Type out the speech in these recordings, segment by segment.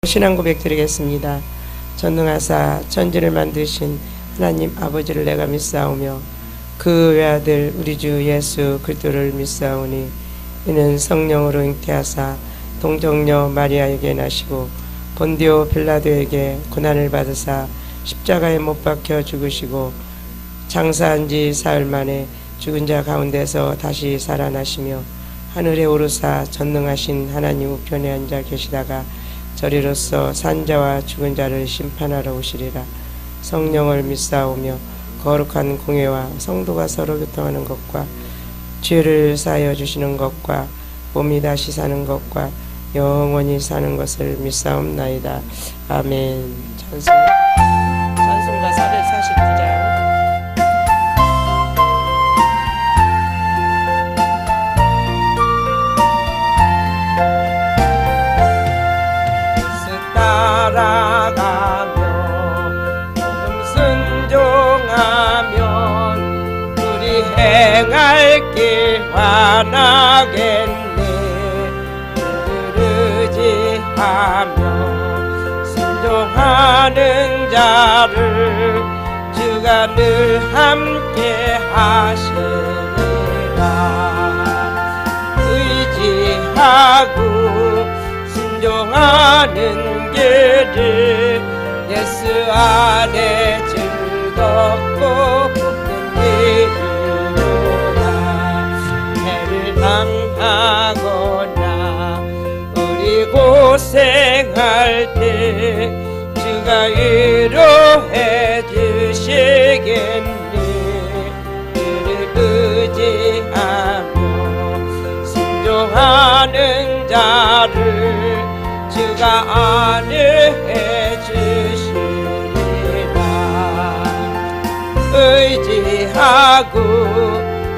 신앙 고백 드리겠습니다. 전능하사 천지를 만드신 하나님 아버지를 내가 믿사오며 그 외아들 우리 주 예수 그리스도를 믿사오니 이는 성령으로 잉태하사 동정녀 마리아에게 나시고 본디오 빌라도에게 고난을 받으사 십자가에 못 박혀 죽으시고 장사한 지 사흘 만에 죽은 자 가운데서 다시 살아나시며 하늘에 오르사 전능하신 하나님 우편에 앉아 계시다가 저리로서 산자와 죽은 자를 심판하러 오시리라. 성령을 믿사오며 거룩한 공회와 성도가 서로 교통하는 것과 죄를 사하여 주시는 것과 몸이 다시 사는 것과 영원히 사는 것을 믿사옵나이다. 아멘. 찬송가 449장. 따라가며 복음 순종하면 우리 행할 길 환하겠네. 의지하며 순종하는 자를 주가 늘 함께 하시리라. 의지하고 순종하는 길을 예수 안에 즐겁고 복된 일이로다. 해를 당하거나 우리 고생할 때 주가 위로해 주시겠네. 그를 의지하며 순종하는 자를 주가 안내해 주시리라. 의지하고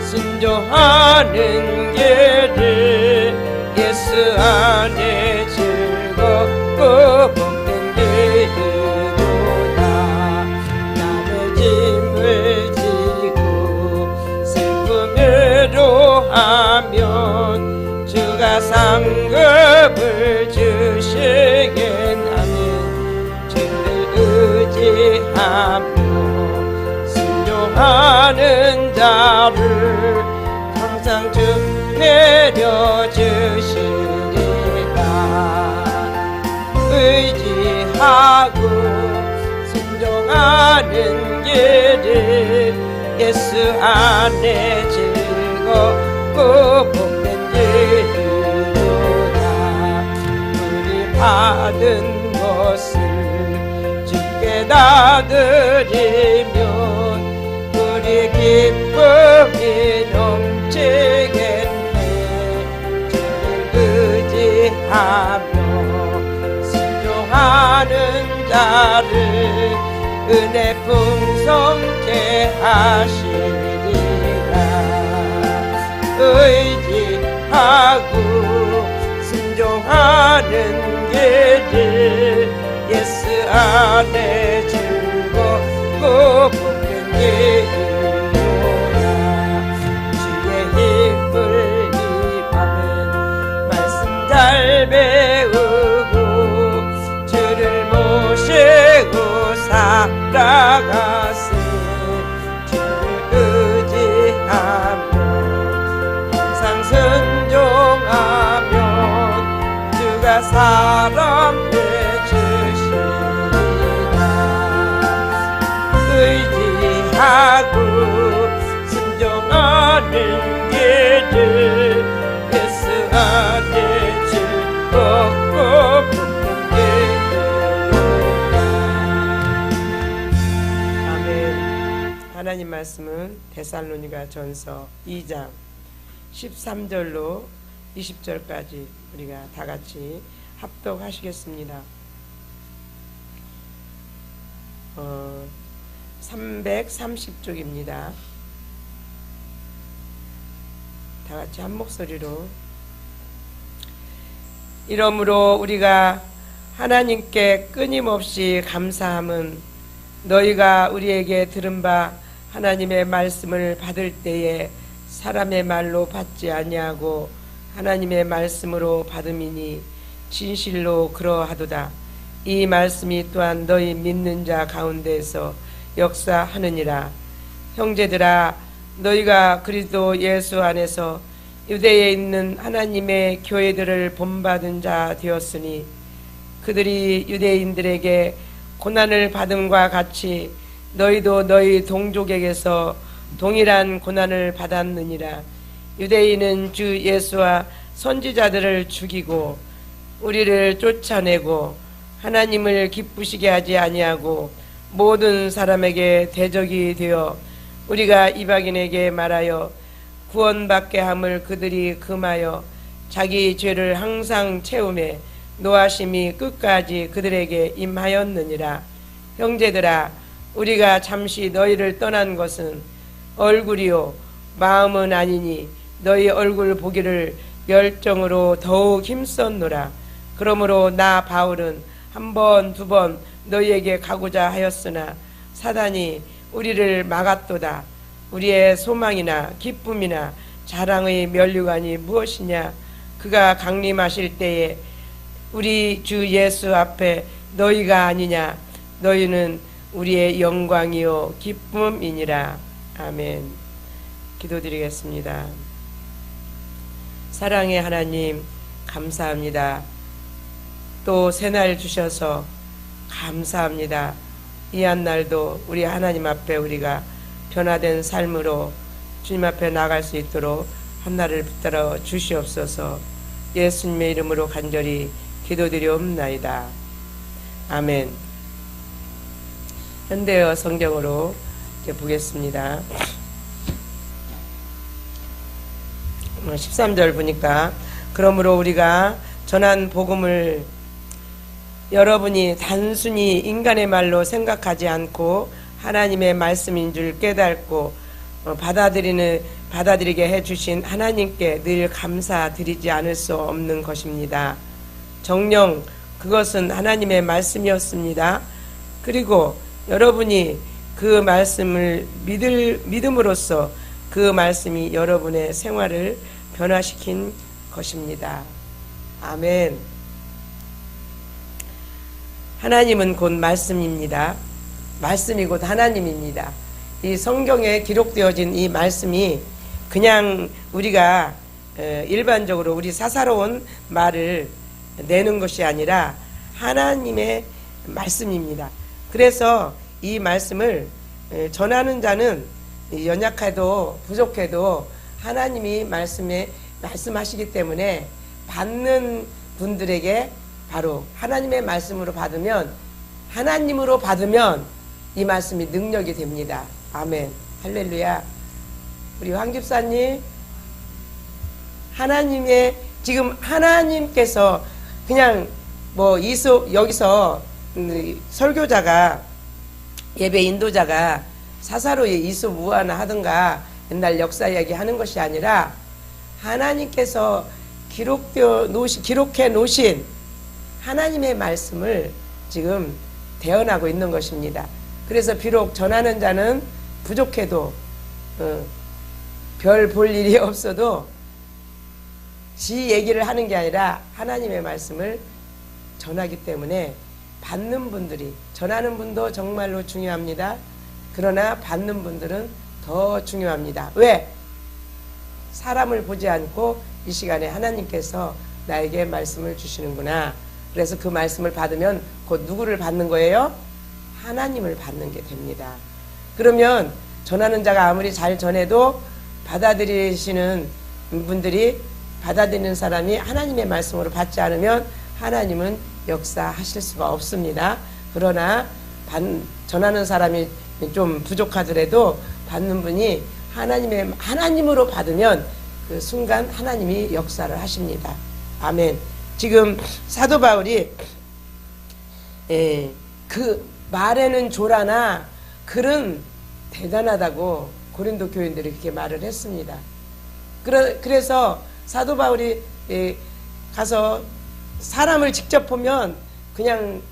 순종하는 길을 예수 안에 즐겁고 복된 길이로다. 남의 짐을 지고 슬픔으로 하면 주가 상급을 주시겠나니 주를 의지하며 순종하는 자를 항상 주 내려주시리라. 의지하고 순종하는 길을 예수 안에 즐겁고 복된 길이로다. 우리 받은 것을 주께 다 드리면 우리 기쁨이 넘치겠네. 주를 의지하며 순종하는 자를 은혜 풍성케 하시리라. 의지하고 순종하는 길을 예수 안에 즐겁고 복된 길이로다. 주의 힘을 이 밤에 말씀 잘 배우고 주를 모시고 살아가세. 주를 의지하며 항상 순종하면 주가 사람 해주시리라. 의지하고 순종하는 길을 예수 안에 즐겁고 복된 길이로다. 아멘. 하나님 말씀은 데살로니가 전서 2장 13절로 20절까지 우리가 다 같이 합독하시겠습니다. 330쪽입니다. 다 같이 한 목소리로. 이러므로 우리가 하나님께 끊임없이 감사함은 너희가 우리에게 들은 바 하나님의 말씀을 받을 때에 사람의 말로 받지 아니하고 하나님의 말씀으로 받음이니 진실로 그러하도다. 이 말씀이 또한 너희 믿는 자 가운데에서 역사하느니라. 형제들아, 너희가 그리스도 예수 안에서 유대에 있는 하나님의 교회들을 본받은 자 되었으니 그들이 유대인들에게 고난을 받음과 같이 너희도 너희 동족에게서 동일한 고난을 받았느니라. 유대인은 주 예수와 선지자들을 죽이고 우리를 쫓아내고 하나님을 기쁘시게 하지 아니하고 모든 사람에게 대적이 되어 우리가 이방인에게 말하여 구원받게 함을 그들이 금하여 자기 죄를 항상 채우매 노하심이 끝까지 그들에게 임하였느니라. 형제들아, 우리가 잠시 너희를 떠난 것은 얼굴이요 마음은 아니니 너희 얼굴 보기를 열정으로 더욱 힘썼노라. 그러므로 나 바울은 한 번, 두 번 너희에게 가고자 하였으나 사단이 우리를 막았도다. 우리의 소망이나 기쁨이나 자랑의 면류관이 무엇이냐? 그가 강림하실 때에 우리 주 예수 앞에 너희가 아니냐? 너희는 우리의 영광이요 기쁨이니라. 아멘. 기도드리겠습니다. 사랑의 하나님, 감사합니다. 또 새날 주셔서 감사합니다. 이 한 날도 우리 하나님 앞에 우리가 변화된 삶으로 주님 앞에 나갈 수 있도록 한날을 붙들어 주시옵소서. 예수님의 이름으로 간절히 기도드리옵나이다. 아멘. 현대어 성경으로 이제 보겠습니다. 13절 보니까 그러므로 우리가 전한 복음을 여러분이 단순히 인간의 말로 생각하지 않고 하나님의 말씀인 줄 깨닫고 받아들이게 해주신 하나님께 늘 감사드리지 않을 수 없는 것입니다. 정녕 그것은 하나님의 말씀이었습니다. 그리고 여러분이 그 말씀을 믿음으로써 그 말씀이 여러분의 생활을 변화시킨 것입니다. 아멘. 하나님은 곧 말씀입니다. 말씀이 곧 하나님입니다. 이 성경에 기록되어진 이 말씀이 그냥 우리가 일반적으로 우리 사사로운 말을 내는 것이 아니라 하나님의 말씀입니다. 그래서 이 말씀을 전하는 자는 연약해도 부족해도 하나님이 말씀하시기 때문에 받는 분들에게 바로 하나님의 말씀으로 받으면 하나님으로 받으면 이 말씀이 능력이 됩니다. 아멘. 할렐루야. 우리 황 집사님, 지금 하나님께서 그냥 여기서 설교자가 예배 인도자가 사사로이 이수무하나 하든가 옛날 역사 이야기 하는 것이 아니라 하나님께서 기록해 놓으신 하나님의 말씀을 지금 대언하고 있는 것입니다. 그래서 비록 전하는 자는 부족해도 별 볼 일이 없어도 지 얘기를 하는 게 아니라 하나님의 말씀을 전하기 때문에 받는 분들이, 전하는 분도 정말로 중요합니다. 그러나 받는 분들은 더 중요합니다. 왜? 사람을 보지 않고 이 시간에 하나님께서 나에게 말씀을 주시는구나. 그래서 그 말씀을 받으면 곧 누구를 받는 거예요? 하나님을 받는 게 됩니다. 그러면 전하는 자가 아무리 잘 전해도 받아들이시는 분들이, 받아들이는 사람이 하나님의 말씀으로 받지 않으면 하나님은 역사하실 수가 없습니다. 그러나 전하는 사람이 좀 부족하더라도 받는 분이 하나님으로 받으면 그 순간 하나님이 역사를 하십니다. 아멘. 지금 사도 바울이 그 말에는 조라나 글은 대단하다고 고린도 교인들이 그렇게 말을 했습니다. 그래서 사도 바울이 가서 사람을 직접 보면 그냥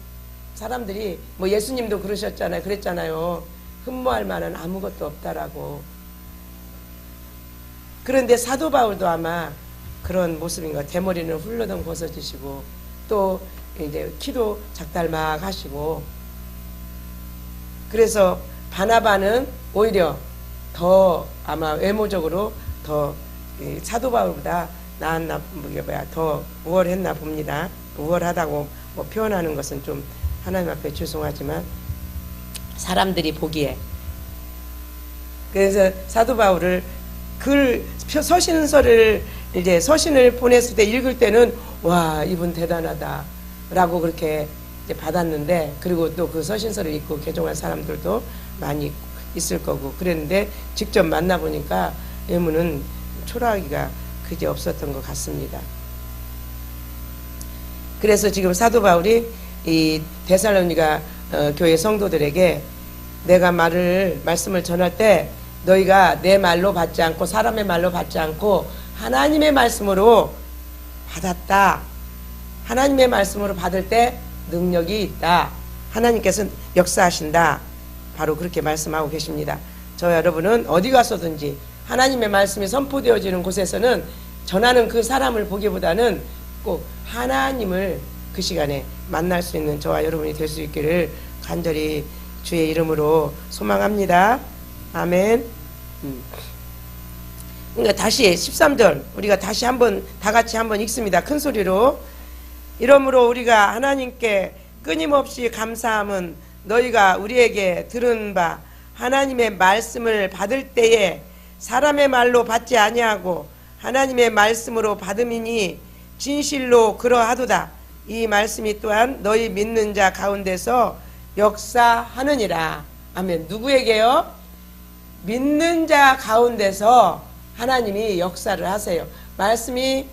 사람들이 예수님도 그랬잖아요. 흠모할 만한 아무것도 없다라고. 그런데 사도 바울도 아마 그런 모습인 것. 대머리는 훌러덩 벗어지시고 또 이제 키도 작달막 하시고, 그래서 바나바는 오히려 더 아마 외모적으로 더 사도 바울보다 나았나, 더 우월했나 봅니다. 우월하다고 뭐 표현하는 것은 좀 하나님 앞에 죄송하지만 사람들이 보기에. 그래서 사도 바울을 서신서를 이제 서신을 보냈을 때 읽을 때는 와, 이분 대단하다 라고 그렇게 이제 받았는데, 그리고 또 그 서신서를 읽고 개종한 사람들도 많이 있을 거고 그랬는데, 직접 만나보니까 외모는 초라하기가 그지 없었던 것 같습니다. 그래서 지금 사도 바울이 이 데살로니가 교회 성도들에게 내가 말씀을 전할 때 너희가 내 말로 받지 않고 사람의 말로 받지 않고 하나님의 말씀으로 받았다. 하나님의 말씀으로 받을 때 능력이 있다. 하나님께서 역사하신다. 바로 그렇게 말씀하고 계십니다. 저와 여러분은 어디 가서든지 하나님의 말씀이 선포되어지는 곳에서는 전하는 그 사람을 보기보다는 꼭 하나님을 그 시간에 만날 수 있는 저와 여러분이 될 수 있기를 간절히 주의 이름으로 소망합니다. 아멘. 그러니까 다시 13절 우리가 다시 한번 다 같이 한번 읽습니다. 큰 소리로. 이러므로 우리가 하나님께 끊임없이 감사함은 너희가 우리에게 들은 바 하나님의 말씀을 받을 때에 사람의 말로 받지 아니하고 하나님의 말씀으로 받음이니 진실로 그러하도다. 이 말씀이 또한 너희 믿는 자 가운데서 역사하느니라. 아멘. 누구에게요? 믿는 자 가운데서 하나님이 역사를 하세요. 말씀이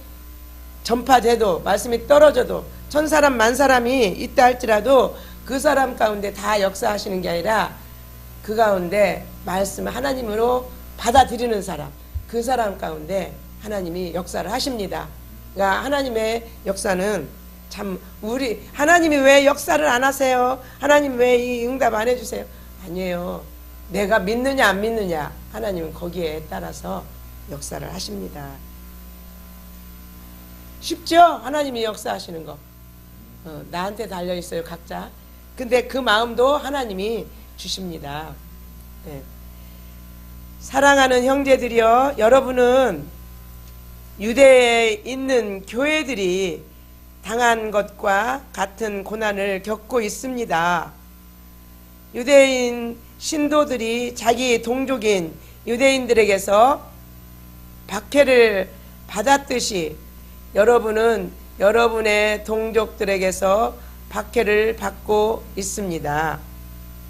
전파돼도, 말씀이 떨어져도, 천사람 만사람이 있다 할지라도 그 사람 가운데 다 역사하시는 게 아니라 그 가운데 말씀을 하나님으로 받아들이는 사람, 그 사람 가운데 하나님이 역사를 하십니다. 그러니까 하나님의 역사는 참, 하나님이 왜 역사를 안 하세요? 하나님 왜 이 응답 안 해주세요? 아니에요. 내가 믿느냐 안 믿느냐, 하나님은 거기에 따라서 역사를 하십니다. 쉽죠? 하나님이 역사하시는 거. 나한테 달려있어요, 각자. 근데 그 마음도 하나님이 주십니다. 네. 사랑하는 형제들이여, 여러분은 유대에 있는 교회들이 당한 것과 같은 고난을 겪고 있습니다. 유대인 신도들이 자기 동족인 유대인들에게서 박해를 받았듯이 여러분은 여러분의 동족들에게서 박해를 받고 있습니다.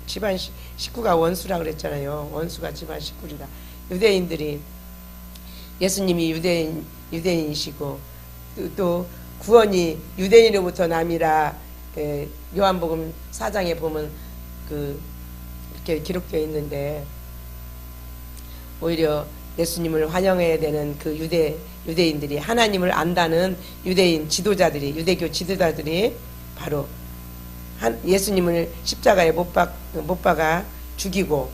집안 식구가 원수라 그랬잖아요. 원수가 집안 식구리라. 유대인들이, 예수님이 유대인이시고 또 구원이 유대인으로부터 남이라, 요한복음 4장에 보면 이렇게 기록되어 있는데, 오히려 예수님을 환영해야 되는 그 유대인들이, 하나님을 안다는 유대인 지도자들이, 유대교 지도자들이 바로 예수님을 십자가에 못 박아 죽이고,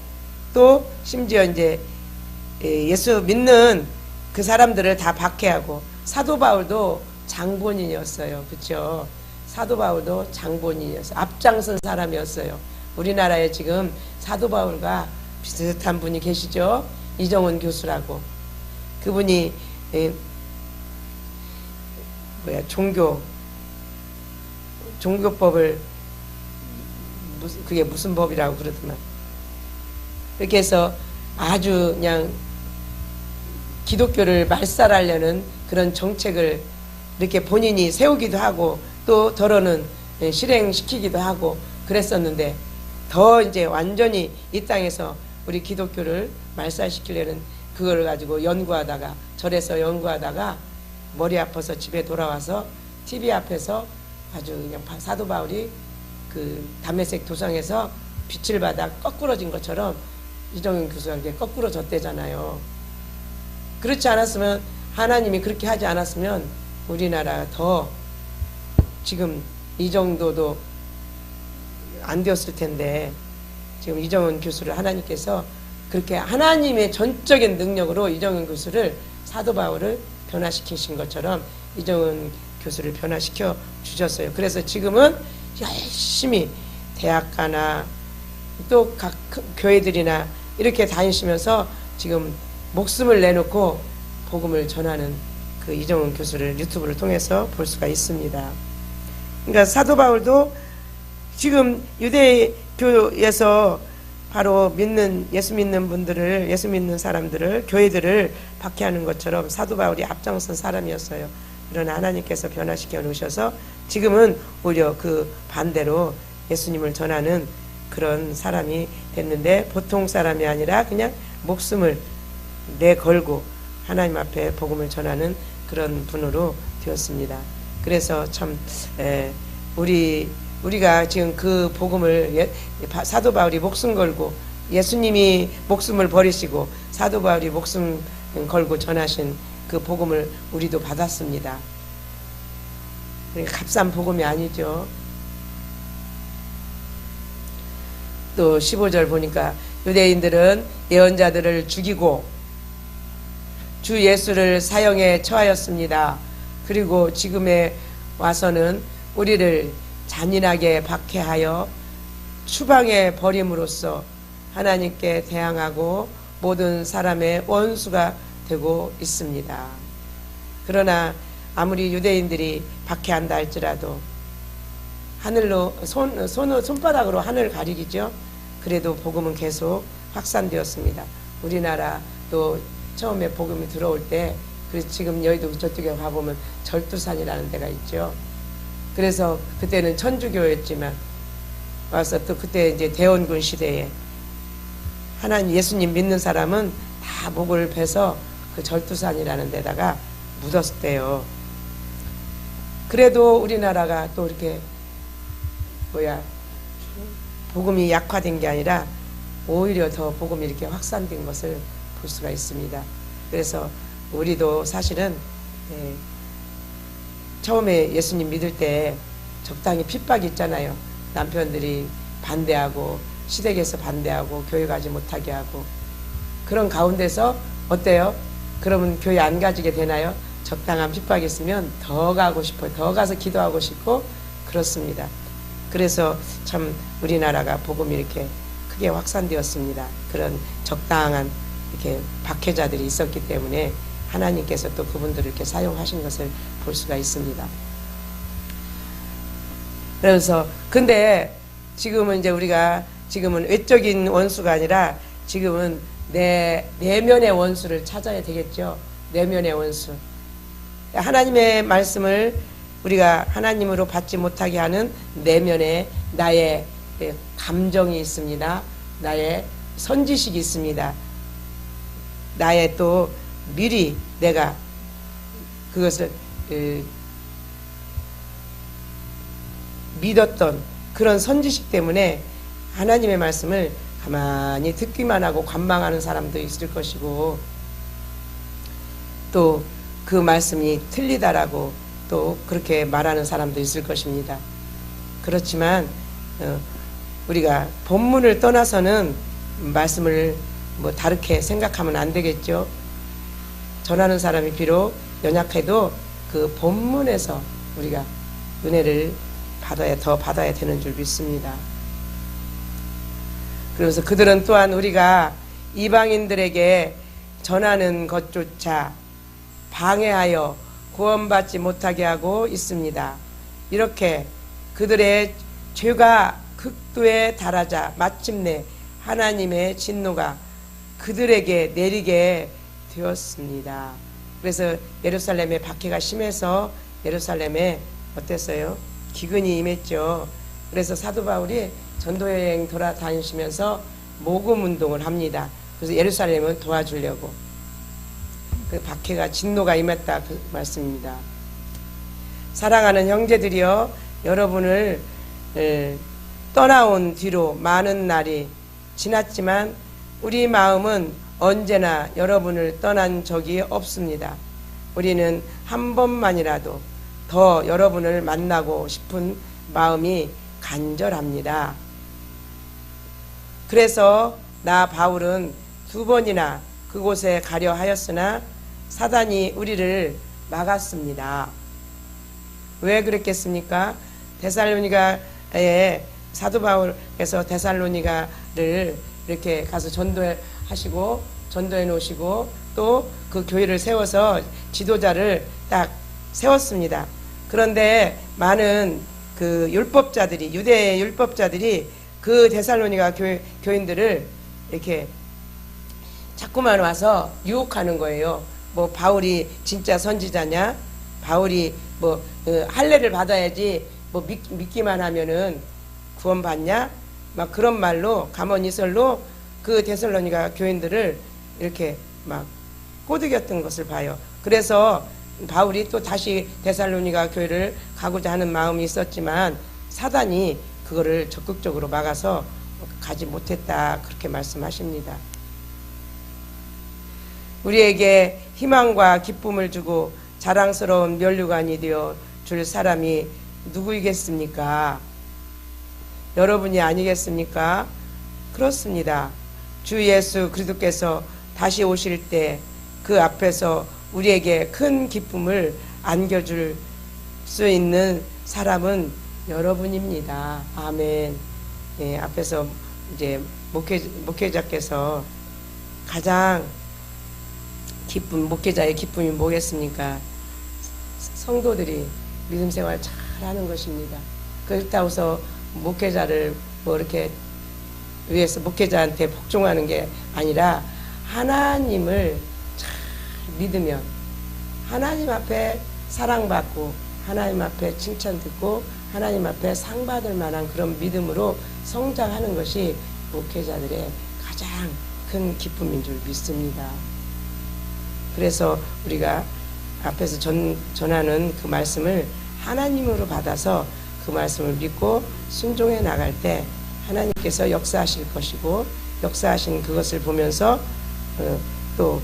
또 심지어 이제 예수 믿는 그 사람들을 다 박해하고, 사도 바울도 장본인이었어요. 그렇죠? 사도 바울도 장본인이었어요. 앞장선 사람이었어요. 우리나라에 지금 사도 바울과 비슷한 분이 계시죠? 이정훈 교수라고. 그분이 종교법을 그게 무슨 법이라고 그러더만. 그렇게 해서 아주 그냥 기독교를 말살하려는 그런 정책을 이렇게 본인이 세우기도 하고, 또 더러는 실행시키기도 하고 그랬었는데, 더 이제 완전히 이 땅에서 우리 기독교를 말살시키려는 그걸 가지고 연구하다가, 절에서 연구하다가 머리 아파서 집에 돌아와서 TV 앞에서 아주 그냥 사도 바울이 그 담에색 도상에서 빛을 받아 거꾸러진 것처럼 이정현 교수한테 거꾸러졌대잖아요. 그렇지 않았으면, 하나님이 그렇게 하지 않았으면 우리나라 더 지금 이 정도도 안 되었을 텐데, 지금 이정은 교수를 하나님께서 그렇게 하나님의 전적인 능력으로 이정은 교수를, 사도 바울을 변화시키신 것처럼 이정은 교수를 변화시켜 주셨어요. 그래서 지금은 열심히 대학가나 또 각 교회들이나 이렇게 다니시면서 지금 목숨을 내놓고 복음을 전하는 그 이정훈 교수를 유튜브를 통해서 볼 수가 있습니다. 그러니까 사도 바울도 지금 유대교에서 바로 예수 믿는 분들을, 예수 믿는 사람들을, 교회들을 박해하는 것처럼 사도 바울이 앞장선 사람이었어요. 그러나 하나님께서 변화시켜 놓으셔서 지금은 오히려 그 반대로 예수님을 전하는 그런 사람이 됐는데, 보통 사람이 아니라 그냥 목숨을 내걸고 하나님 앞에 복음을 전하는 그런 분으로 되었습니다. 그래서 참 우리가 지금 그 복음을 사도 바울이 목숨 걸고, 예수님이 목숨을 버리시고 사도 바울이 목숨 걸고 전하신 그 복음을 우리도 받았습니다. 그러니까 값싼 복음이 아니죠. 또 15절 보니까 유대인들은 예언자들을 죽이고 주 예수를 사형에 처하였습니다. 그리고 지금에 와서는 우리를 잔인하게 박해하여 추방해 버림으로써 하나님께 대항하고 모든 사람의 원수가 되고 있습니다. 그러나 아무리 유대인들이 박해한다 할지라도 하늘로 손바닥으로 하늘 가리기죠. 그래도 복음은 계속 확산되었습니다. 우리나라 또 처음에 복음이 들어올 때, 그래서 지금 여의도 저쪽에 가보면 절두산이라는 데가 있죠. 그래서 그때는 천주교였지만 와서 또 그때 이제 대원군 시대에 하나님 예수님 믿는 사람은 다 목을 베서 그 절두산이라는 데다가 묻었대요. 그래도 우리나라가 또 이렇게 복음이 약화된 게 아니라 오히려 더 복음이 이렇게 확산된 것을 볼 수가 있습니다. 그래서 우리도 사실은 처음에 예수님 믿을 때 적당히 핍박이 있잖아요. 남편들이 반대하고 시댁에서 반대하고 교회 가지 못하게 하고, 그런 가운데서 어때요? 그러면 교회 안 가지게 되나요? 적당한 핍박이 있으면 더 가고 싶어요. 더 가서 기도하고 싶고 그렇습니다. 그래서 참 우리나라가 복음이 이렇게 크게 확산되었습니다. 그런 적당한 이렇게 박해자들이 있었기 때문에 하나님께서 또 그분들을 이렇게 사용하신 것을 볼 수가 있습니다. 그래서 근데 지금은 이제 우리가 지금은 외적인 원수가 아니라 지금은 내면의 원수를 찾아야 되겠죠. 내면의 원수. 하나님의 말씀을 우리가 하나님으로 받지 못하게 하는 내면에 나의 감정이 있습니다. 나의 선지식이 있습니다. 나의 또 미리 내가 그것을 믿었던 그런 선지식 때문에 하나님의 말씀을 가만히 듣기만 하고 관망하는 사람도 있을 것이고, 또 그 말씀이 틀리다라고 또 그렇게 말하는 사람도 있을 것입니다. 그렇지만 우리가 본문을 떠나서는 말씀을 뭐 다르게 생각하면 안 되겠죠. 전하는 사람이 비록 연약해도 그 본문에서 우리가 은혜를 더 받아야 되는 줄 믿습니다. 그러면서 그들은 또한 우리가 이방인들에게 전하는 것조차 방해하여 구원받지 못하게 하고 있습니다. 이렇게 그들의 죄가 극도에 달하자 마침내 하나님의 진노가 그들에게 내리게 되었습니다. 그래서 예루살렘의 박해가 심해서 예루살렘에 어땠어요? 기근이 임했죠. 그래서 사도 바울이 전도여행 돌아다니시면서 모금 운동을 합니다. 그래서 예루살렘을 도와주려고. 그 박해가 진노가 임했다 그 말씀입니다. 사랑하는 형제들이여, 여러분을 떠나온 뒤로 많은 날이 지났지만 우리 마음은 언제나 여러분을 떠난 적이 없습니다. 우리는 한 번만이라도 더 여러분을 만나고 싶은 마음이 간절합니다. 그래서 나 바울은 2번이나 그곳에 가려 하였으나 사단이 우리를 막았습니다. 왜 그랬겠습니까? 데살로니가에 사도 바울께서 데살로니가를 이렇게 가서 전도하시고 전도해 놓으시고 또 그 교회를 세워서 지도자를 딱 세웠습니다. 그런데 많은 그 율법자들이 유대 율법자들이 그 데살로니가 교인들을 이렇게 자꾸만 와서 유혹하는 거예요. 뭐 바울이 진짜 선지자냐? 바울이 뭐 할례를 받아야지 뭐 믿기만 하면은 구원받냐? 막 그런 말로 가문이설로 그 데살로니가 교인들을 이렇게 막 꼬드겼던 것을 봐요. 그래서 바울이 또 다시 데살로니가 교회를 가고자 하는 마음이 있었지만 사단이 그거를 적극적으로 막아서 가지 못했다 그렇게 말씀하십니다. 우리에게 희망과 기쁨을 주고 자랑스러운 면류관이 되어 줄 사람이 누구이겠습니까? 여러분이 아니겠습니까? 그렇습니다. 주 예수 그리스도께서 다시 오실 때 그 앞에서 우리에게 큰 기쁨을 안겨줄 수 있는 사람은 여러분입니다. 아멘. 예, 앞에서 이제 목회자께서 가장 목회자의 기쁨이 뭐겠습니까? 성도들이 믿음 생활 잘 하는 것입니다. 그렇다고 해서 목회자를 뭐 이렇게 위해서 목회자한테 복종하는 게 아니라 하나님을 잘 믿으면 하나님 앞에 사랑받고 하나님 앞에 칭찬 듣고 하나님 앞에 상 받을 만한 그런 믿음으로 성장하는 것이 목회자들의 가장 큰 기쁨인 줄 믿습니다. 그래서 우리가 앞에서 전하는 그 말씀을 하나님으로 받아서 그 말씀을 믿고 순종해 나갈 때 하나님께서 역사하실 것이고 역사하신 그것을 보면서 또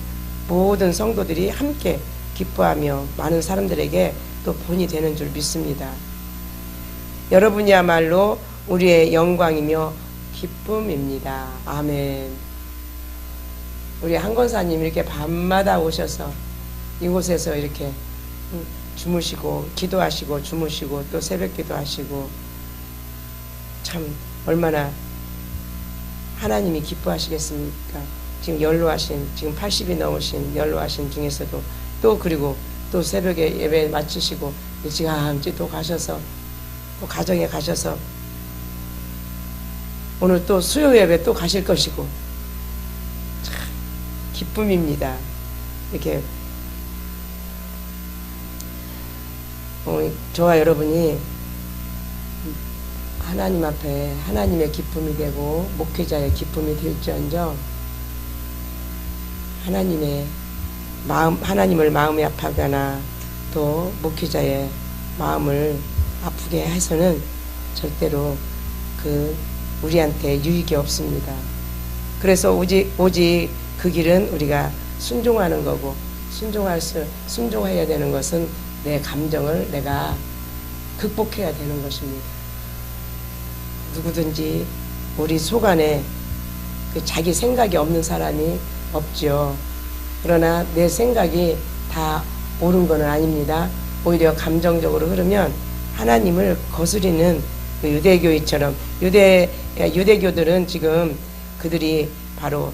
모든 성도들이 함께 기뻐하며 많은 사람들에게 또 본이 되는 줄 믿습니다. 여러분이야말로 우리의 영광이며 기쁨입니다. 아멘. 우리 한권사님 이렇게 밤마다 오셔서 이곳에서 이렇게 주무시고 기도하시고 주무시고 또 새벽 기도하시고 참 얼마나 하나님이 기뻐하시겠습니까? 지금 연로하신 지금 80이 넘으신 연로하신 중에서도 또 그리고 또 새벽에 예배 마치시고 일찌감치 또 가셔서 또 가정에 가셔서 오늘 또 수요 예배 또 가실 것이고 참 기쁨입니다. 이렇게 저와 여러분이 하나님 앞에 하나님의 기쁨이 되고 목회자의 기쁨이 될지언정 하나님을 마음이 아파하거나 또 목회자의 마음을 아프게 해서는 절대로 우리한테 유익이 없습니다. 그래서 오직 그 길은 우리가 순종하는 거고 순종해야 되는 것은 내 감정을 내가 극복해야 되는 것입니다. 누구든지 우리 속 안에 자기 생각이 없는 사람이 없죠. 그러나 내 생각이 다 옳은 건 아닙니다. 오히려 감정적으로 흐르면 하나님을 거스리는 그 유대교회처럼 유대교들은 지금 그들이 바로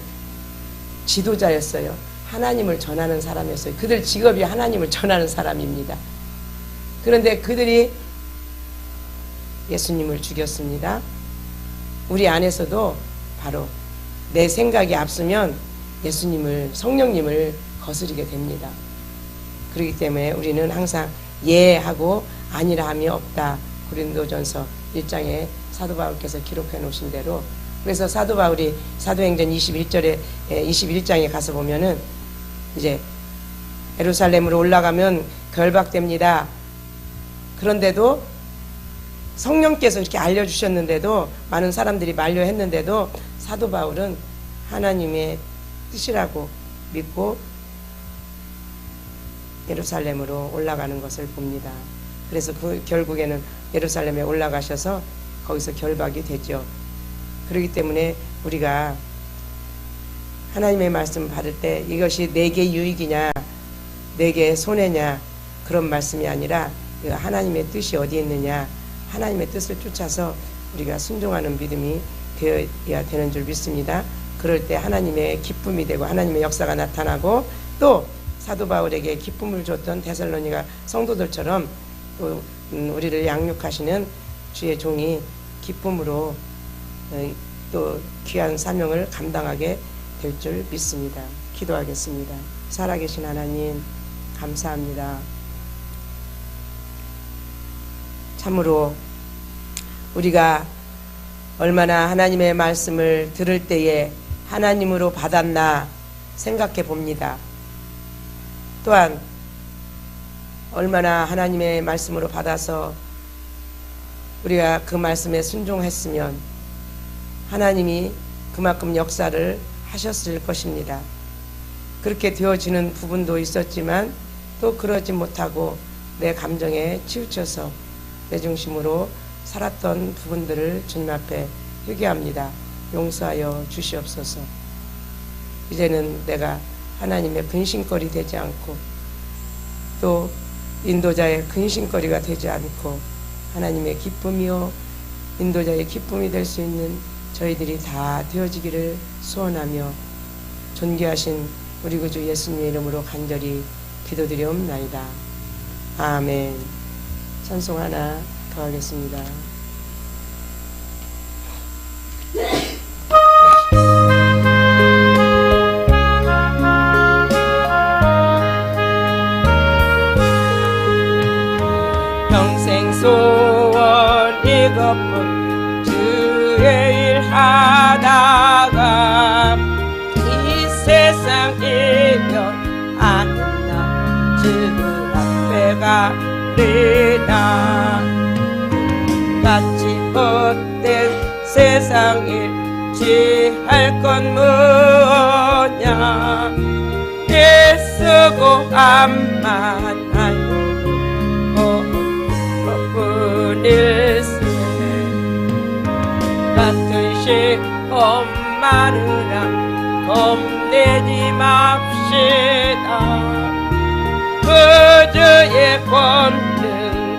지도자였어요. 하나님을 전하는 사람이었어요. 그들 직업이 하나님을 전하는 사람입니다. 그런데 그들이 예수님을 죽였습니다. 우리 안에서도 바로 내 생각이 앞서면 성령님을 거스르게 됩니다. 그렇기 때문에 우리는 항상 예하고 아니라 함이 없다. 고린도전서 1장에 사도 바울께서 기록해 놓으신 대로 그래서 사도 바울이 사도행전 21장에 가서 보면은 이제 예루살렘으로 올라가면 결박됩니다. 그런데도 성령께서 이렇게 알려주셨는데도 많은 사람들이 만류했는데도 사도 바울은 하나님의 뜻이라고 믿고 예루살렘으로 올라가는 것을 봅니다. 그래서 결국에는 예루살렘에 올라가셔서 거기서 결박이 되죠. 그렇기 때문에 우리가 하나님의 말씀을 받을 때 이것이 내게 유익이냐 내게 손해냐 그런 말씀이 아니라 그 하나님의 뜻이 어디에 있느냐, 하나님의 뜻을 쫓아서 우리가 순종하는 믿음이 되어야 되는 줄 믿습니다. 그럴 때 하나님의 기쁨이 되고 하나님의 역사가 나타나고, 또 사도 바울에게 기쁨을 줬던 데살로니가 성도들처럼 또 우리를 양육하시는 주의 종이 기쁨으로 또 귀한 사명을 감당하게 될 줄 믿습니다. 기도하겠습니다. 살아계신 하나님, 감사합니다. 참으로 우리가 얼마나 하나님의 말씀을 들을 때에 하나님으로 받았나 생각해 봅니다. 또한 얼마나 하나님의 말씀으로 받아서 우리가 그 말씀에 순종했으면 하나님이 그만큼 역사를 하셨을 것입니다. 그렇게 되어지는 부분도 있었지만 또 그러지 못하고 내 감정에 치우쳐서 내 중심으로 살았던 부분들을 주님 앞에 회개합니다. 용서하여 주시옵소서. 이제는 내가 하나님의 근심거리 되지 않고 또 인도자의 근심거리가 되지 않고 하나님의 기쁨이요 인도자의 기쁨이 될 수 있는 저희들이 다 되어지기를 소원하며 존귀하신 우리 구주 예수님의 이름으로 간절히 기도드리옵나이다. 아멘. 찬송 하나 더 하겠습니다. 평생 소원 이것뿐 주의 일 하다가 이 세상 이별 아는 나 주 앞에 가리다. 같이 헛된 세상 일 지할 건 뭐냐. 애쓰고 암만 하여도 뿐일세. 같은 시험 마누라 겁내지 맙시다. 그저의 권능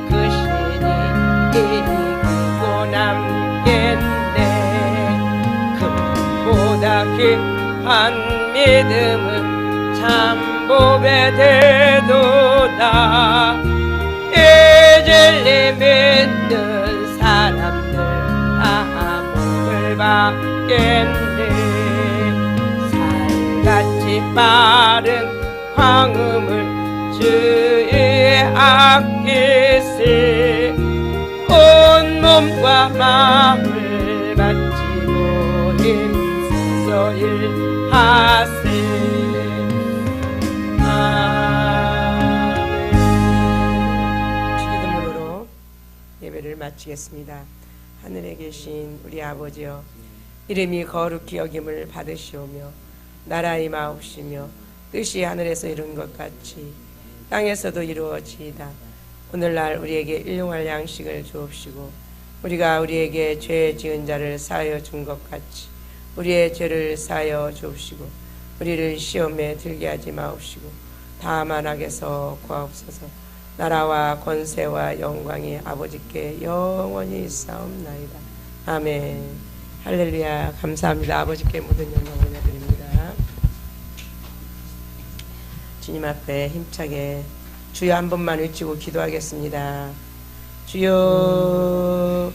그 신이 이기고 남겠네. 금보다 귀한 믿음은 참 보배 되도다. 이질리 믿는 사람들 다 복을 받겠네. 살같이 빠른 황음을 주의 아끼시. 온 몸과 마음을 바치고 힘써 일하세. 아멘. 기도문으로 예배를 마치겠습니다. 하늘에 계신 우리 아버지여, 이름이 거룩히 여김을 받으시오며 나라 임하옵시며 뜻이 하늘에서 이룬 것 같이 땅에서도 이루어지이다. 오늘날 우리에게 일용할 양식을 주옵시고 우리가 우리에게 죄 지은 자를 사하여 준 것 같이 우리의 죄를 사하여 주옵시고 우리를 시험에 들게 하지 마옵시고 다만 악에서 구하옵소서. 나라와 권세와 영광이 아버지께 영원히 있사옵나이다. 아멘. 할렐루야. 감사합니다. 아버지께 모든 영광을 올려드립니다. 주님 앞에 힘차게 주여 한 번만 외치고 기도하겠습니다. 주여,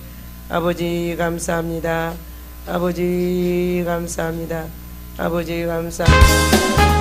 아버지 감사합니다. 아버지 감사합니다. 아버지 감사합니다.